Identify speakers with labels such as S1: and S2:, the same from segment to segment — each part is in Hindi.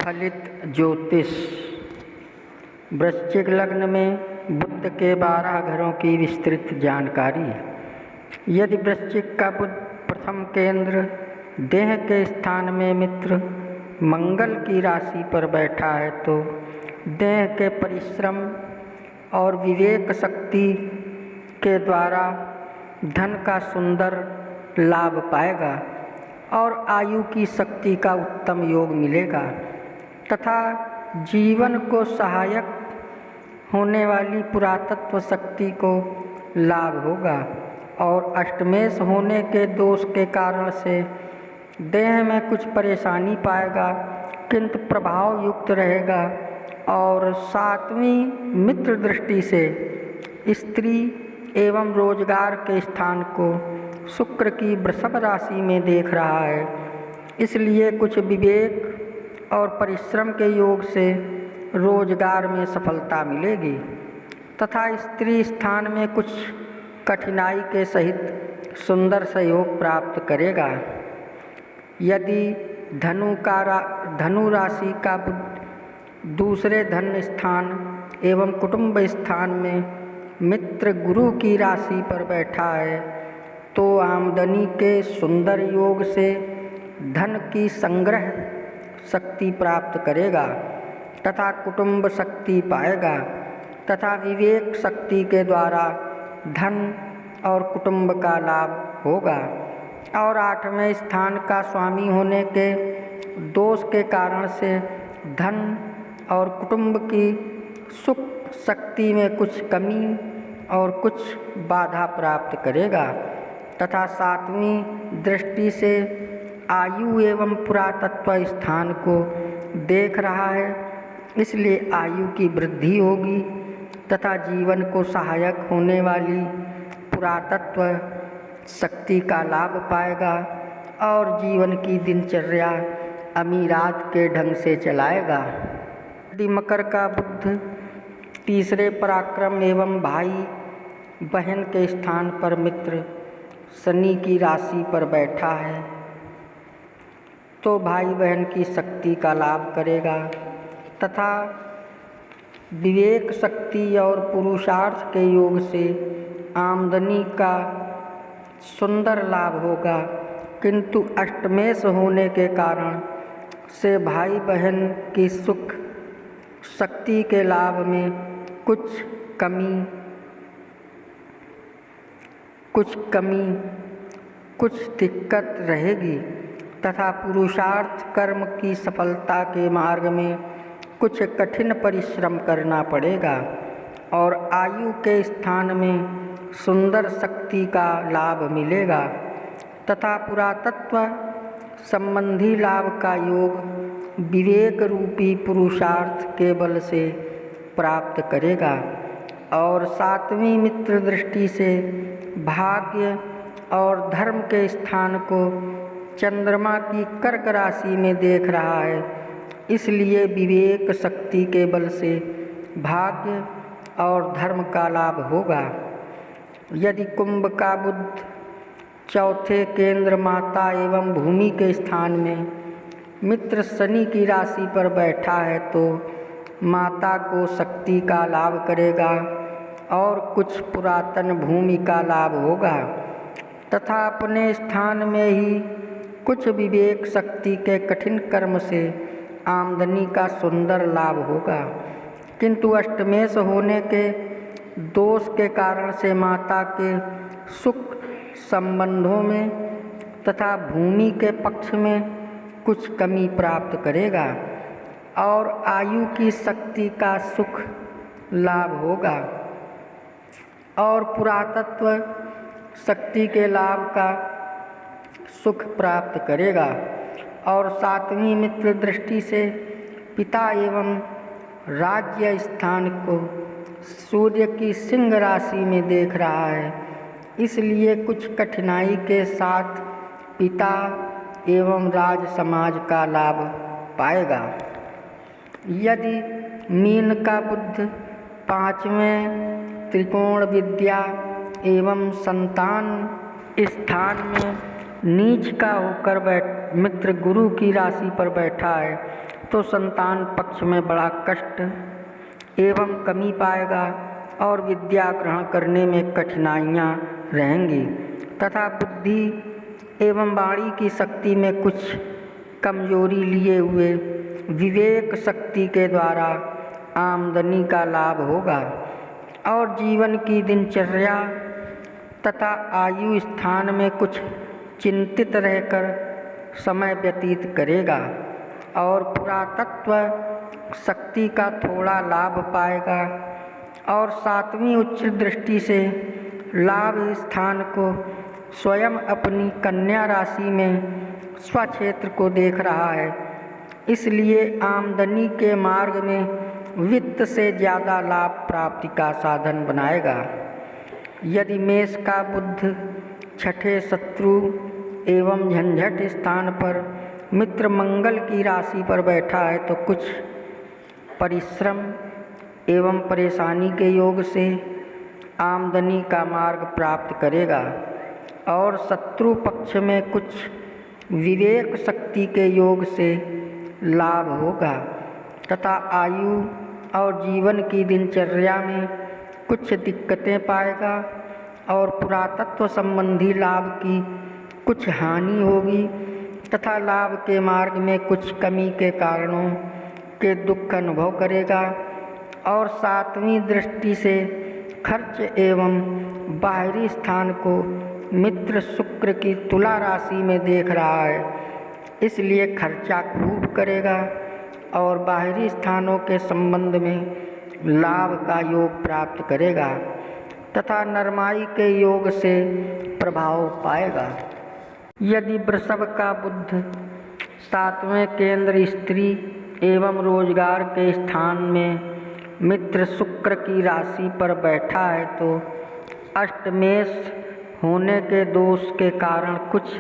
S1: फलित ज्योतिष। वृश्चिक लग्न में बुध के 12 घरों की विस्तृत जानकारी। यदि वृश्चिक का बुध प्रथम केंद्र देह के स्थान में मित्र मंगल की राशि पर बैठा है तो देह के परिश्रम और विवेक शक्ति के द्वारा धन का सुंदर लाभ पाएगा और आयु की शक्ति का उत्तम योग मिलेगा तथा जीवन को सहायक होने वाली पुरातत्व शक्ति को लाभ होगा और अष्टमेश होने के दोष के कारण से देह में कुछ परेशानी पाएगा किंतु प्रभाव युक्त रहेगा और सातवीं मित्र दृष्टि से स्त्री एवं रोजगार के स्थान को शुक्र की वृषभ राशि में देख रहा है, इसलिए कुछ विवेक और परिश्रम के योग से रोजगार में सफलता मिलेगी तथा स्त्री स्थान में कुछ कठिनाई के सहित सुंदर सहयोग प्राप्त करेगा। यदि धनु राशि का बुध दूसरे धन स्थान एवं कुटुंब स्थान में मित्र गुरु की राशि पर बैठा है तो आमदनी के सुंदर योग से धन की संग्रह शक्ति प्राप्त करेगा तथा कुटुंब शक्ति पाएगा तथा विवेक शक्ति के द्वारा धन और कुटुंब का लाभ होगा और 8वें स्थान का स्वामी होने के दोष के कारण से धन और कुटुंब की सुख शक्ति में कुछ कमी और कुछ बाधा प्राप्त करेगा तथा 7वीं दृष्टि से आयु एवं पुरातत्व स्थान को देख रहा है, इसलिए आयु की वृद्धि होगी तथा जीवन को सहायक होने वाली पुरातत्व शक्ति का लाभ पाएगा और जीवन की दिनचर्या अमीरात के ढंग से चलाएगा। यदि मकर का बुध तीसरे पराक्रम एवं भाई बहन के स्थान पर मित्र शनि की राशि पर बैठा है तो भाई बहन की शक्ति का लाभ करेगा तथा विवेक शक्ति और पुरुषार्थ के योग से आमदनी का सुंदर लाभ होगा किंतु अष्टमेश होने के कारण से भाई बहन की सुख शक्ति के लाभ में कुछ दिक्कत रहेगी तथा पुरुषार्थ कर्म की सफलता के मार्ग में कुछ कठिन परिश्रम करना पड़ेगा और आयु के स्थान में सुंदर शक्ति का लाभ मिलेगा तथा पुरातत्व संबंधी लाभ का योग विवेक रूपी पुरुषार्थ के बल से प्राप्त करेगा और 7वीं मित्र दृष्टि से भाग्य और धर्म के स्थान को चंद्रमा की कर्क राशि में देख रहा है, इसलिए विवेक शक्ति के बल से भाग्य और धर्म का लाभ होगा। यदि कुंभ का बुध चौथे केंद्र माता एवं भूमि के स्थान में मित्र शनि की राशि पर बैठा है तो माता को शक्ति का लाभ करेगा और कुछ पुरातन भूमि का लाभ होगा तथा अपने स्थान में ही कुछ विवेक शक्ति के कठिन कर्म से आमदनी का सुंदर लाभ होगा किंतु अष्टमेश होने के दोष के कारण से माता के सुख संबंधों में तथा भूमि के पक्ष में कुछ कमी प्राप्त करेगा और आयु की शक्ति का सुख लाभ होगा और पुरातत्व शक्ति के लाभ का सुख प्राप्त करेगा और 7वीं मित्र दृष्टि से पिता एवं राज्य स्थान को सूर्य की सिंह राशि में देख रहा है, इसलिए कुछ कठिनाई के साथ पिता एवं राज समाज का लाभ पाएगा। यदि मीन का बुध 5वें त्रिकोण विद्या एवं संतान स्थान में नीच का होकर मित्र गुरु की राशि पर बैठा है तो संतान पक्ष में बड़ा कष्ट एवं कमी पाएगा और विद्या ग्रहण करने में कठिनाइयाँ रहेंगी तथा बुद्धि एवं वाणी की शक्ति में कुछ कमजोरी लिए हुए विवेक शक्ति के द्वारा आमदनी का लाभ होगा और जीवन की दिनचर्या तथा आयु स्थान में कुछ चिंतित रहकर समय व्यतीत करेगा और पुरातत्व शक्ति का थोड़ा लाभ पाएगा और सातवीं उच्च दृष्टि से लाभ स्थान को स्वयं अपनी कन्या राशि में स्वक्षेत्र को देख रहा है, इसलिए आमदनी के मार्ग में वित्त से ज़्यादा लाभ प्राप्ति का साधन बनाएगा। यदि मेष का बुध छठे शत्रु एवं झंझट स्थान पर मित्र मंगल की राशि पर बैठा है तो कुछ परिश्रम एवं परेशानी के योग से आमदनी का मार्ग प्राप्त करेगा और शत्रु पक्ष में कुछ विवेक शक्ति के योग से लाभ होगा तथा आयु और जीवन की दिनचर्या में कुछ दिक्कतें पाएगा और पुरातत्व संबंधी लाभ की कुछ हानि होगी तथा लाभ के मार्ग में कुछ कमी के कारणों के दुख अनुभव करेगा और सातवीं दृष्टि से खर्च एवं बाहरी स्थान को मित्र शुक्र की तुला राशि में देख रहा है, इसलिए खर्चा खूब करेगा और बाहरी स्थानों के संबंध में लाभ का योग प्राप्त करेगा तथा नरमाई के योग से प्रभाव पाएगा। यदि वृषभ का बुध सातवें केंद्र स्त्री एवं रोजगार के स्थान में मित्र शुक्र की राशि पर बैठा है तो अष्टमेश होने के दोष के कारण कुछ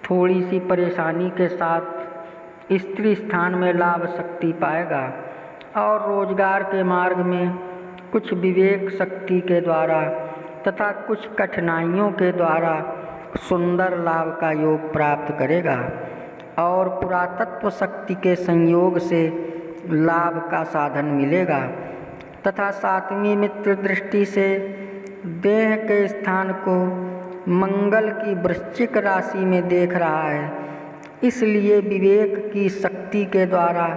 S1: थोड़ी सी परेशानी के साथ स्त्री स्थान में लाभ शक्ति पाएगा और रोजगार के मार्ग में कुछ विवेक शक्ति के द्वारा तथा कुछ कठिनाइयों के द्वारा सुंदर लाभ का योग प्राप्त करेगा और पुरातत्व शक्ति के संयोग से लाभ का साधन मिलेगा तथा सातवीं मित्र दृष्टि से देह के स्थान को मंगल की वृश्चिक राशि में देख रहा है, इसलिए विवेक की शक्ति के द्वारा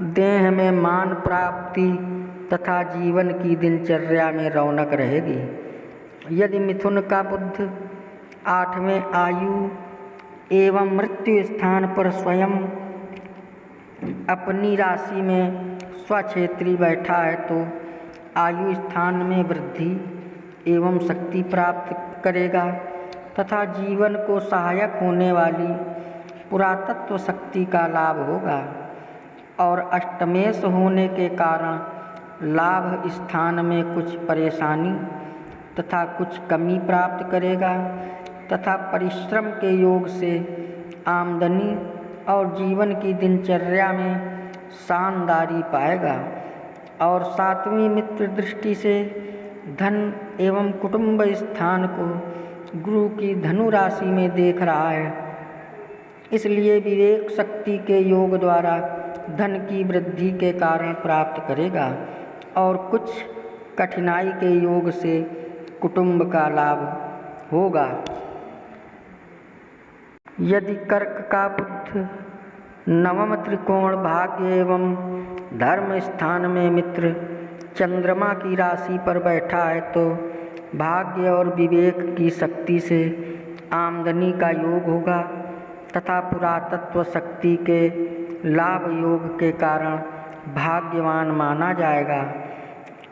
S1: देह में मान प्राप्ति तथा जीवन की दिनचर्या में रौनक रहेगी। यदि मिथुन का बुध आठवें आयु एवं मृत्यु स्थान पर स्वयं अपनी राशि में स्वक्षेत्री बैठा है तो आयु स्थान में वृद्धि एवं शक्ति प्राप्त करेगा तथा जीवन को सहायक होने वाली पुरातत्व शक्ति का लाभ होगा और अष्टमेश होने के कारण लाभ स्थान में कुछ परेशानी तथा कुछ कमी प्राप्त करेगा तथा परिश्रम के योग से आमदनी और जीवन की दिनचर्या में शानदारी पाएगा और सातवीं मित्र दृष्टि से धन एवं कुटुंब स्थान को गुरु की धनु राशि में देख रहा है, इसलिए विवेक शक्ति के योग द्वारा धन की वृद्धि के कारण प्राप्त करेगा और कुछ कठिनाई के योग से कुटुंब का लाभ होगा। यदि कर्क का बुध नवम त्रिकोण भाग्य एवं धर्म स्थान में मित्र चंद्रमा की राशि पर बैठा है तो भाग्य और विवेक की शक्ति से आमदनी का योग होगा तथा पुरातत्व शक्ति के लाभ योग के कारण भाग्यवान माना जाएगा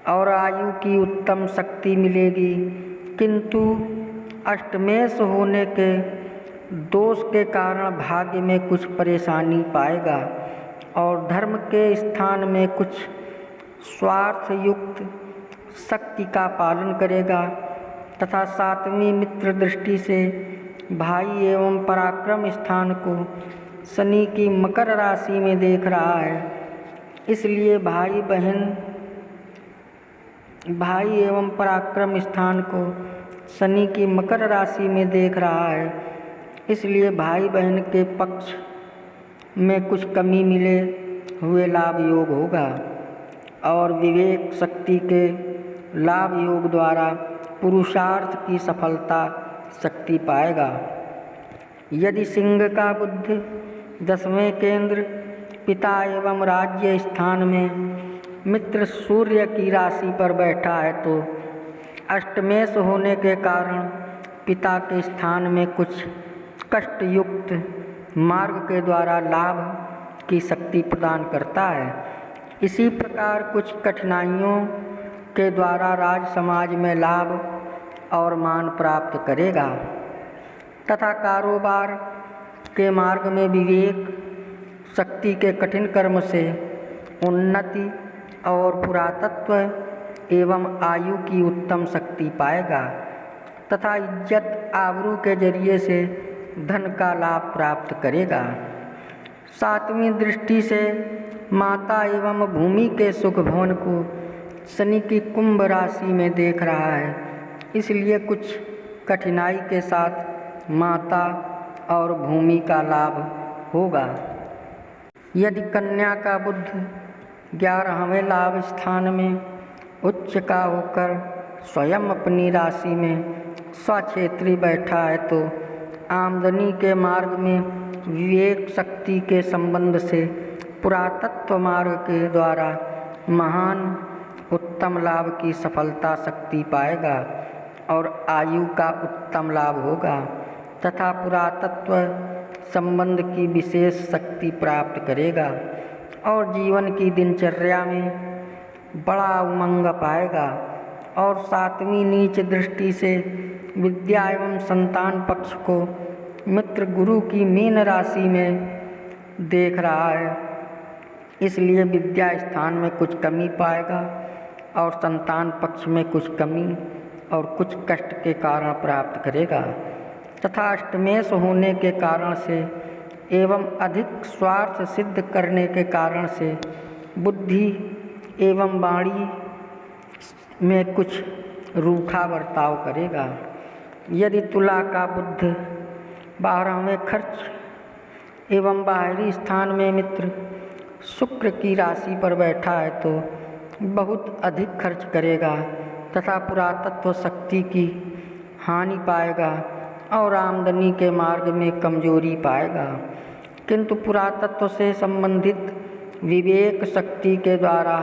S1: और आयु की उत्तम शक्ति मिलेगी, किंतु अष्टमेश होने के दोष के कारण भाग्य में कुछ परेशानी पाएगा और धर्म के स्थान में कुछ स्वार्थ युक्त शक्ति का पालन करेगा तथा सातवीं मित्र दृष्टि से भाई एवं पराक्रम स्थान को शनि की मकर राशि में देख रहा है, इसलिए भाई एवं पराक्रम स्थान को शनि की मकर राशि में देख रहा है, इसलिए भाई बहन के पक्ष में कुछ कमी मिले हुए लाभ योग होगा और विवेक शक्ति के लाभ योग द्वारा पुरुषार्थ की सफलता शक्ति पाएगा। यदि सिंह का बुद्ध 10वें केंद्र पिता एवं राज्य स्थान में मित्र सूर्य की राशि पर बैठा है तो अष्टमेश होने के कारण पिता के स्थान में कुछ कष्टयुक्त मार्ग के द्वारा लाभ की शक्ति प्रदान करता है। इसी प्रकार कुछ कठिनाइयों के द्वारा राज समाज में लाभ और मान प्राप्त करेगा तथा कारोबार के मार्ग में विवेक शक्ति के कठिन कर्म से उन्नति और पुरातत्व एवं आयु की उत्तम शक्ति पाएगा तथा इज्जत आबरू के जरिए से धन का लाभ प्राप्त करेगा। 7वीं दृष्टि से माता एवं भूमि के सुख भवन को शनि की कुंभ राशि में देख रहा है, इसलिए कुछ कठिनाई के साथ माता और भूमि का लाभ होगा। यदि कन्या का बुद्ध 11वें लाभ स्थान में उच्च का होकर स्वयं अपनी राशि में स्वक्षेत्री बैठा है तो आमदनी के मार्ग में विवेक शक्ति के संबंध से पुरातत्व मार्ग के द्वारा महान उत्तम लाभ की सफलता शक्ति पाएगा और आयु का उत्तम लाभ होगा तथा पुरातत्व संबंध की विशेष शक्ति प्राप्त करेगा और जीवन की दिनचर्या में बड़ा उमंग पाएगा। और 7वीं नीच दृष्टि से विद्या एवं संतान पक्ष को मित्र गुरु की मीन राशि में देख रहा है, इसलिए विद्या स्थान में कुछ कमी पाएगा और संतान पक्ष में कुछ कमी और कुछ कष्ट के कारण प्राप्त करेगा तथा अष्टमेश होने के कारण से एवं अधिक स्वार्थ सिद्ध करने के कारण से बुद्धि एवं वाणी में कुछ रूखा बर्ताव करेगा। यदि तुला का बुद्ध 12वें खर्च एवं बाहरी स्थान में मित्र शुक्र की राशि पर बैठा है तो बहुत अधिक खर्च करेगा तथा पुरातत्व शक्ति की हानि पाएगा और आमदनी के मार्ग में कमजोरी पाएगा, किंतु पुरातत्व से संबंधित विवेक शक्ति के द्वारा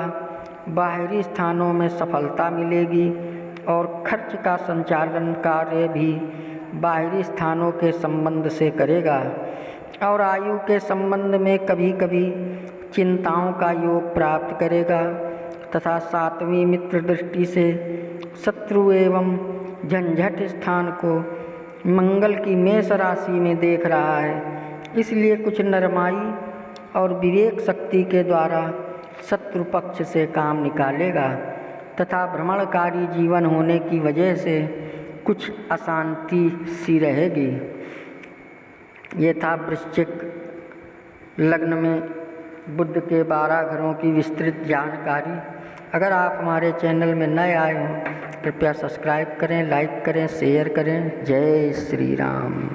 S1: बाहरी स्थानों में सफलता मिलेगी और खर्च का संचालन कार्य भी बाहरी स्थानों के संबंध से करेगा और आयु के संबंध में कभी कभी चिंताओं का योग प्राप्त करेगा तथा 7वीं मित्र दृष्टि से शत्रु एवं झंझट स्थान को मंगल की मेष राशि में देख रहा है, इसलिए कुछ नरमाई और विवेक शक्ति के द्वारा शत्रु पक्ष से काम निकालेगा तथा भ्रमणकारी जीवन होने की वजह से कुछ अशांति सी रहेगी। ये था वृश्चिक लग्न में बुध के 12 घरों की विस्तृत जानकारी। अगर आप हमारे चैनल में नए आए हों कृपया सब्सक्राइब करें, लाइक करें, शेयर करें। जय श्री राम।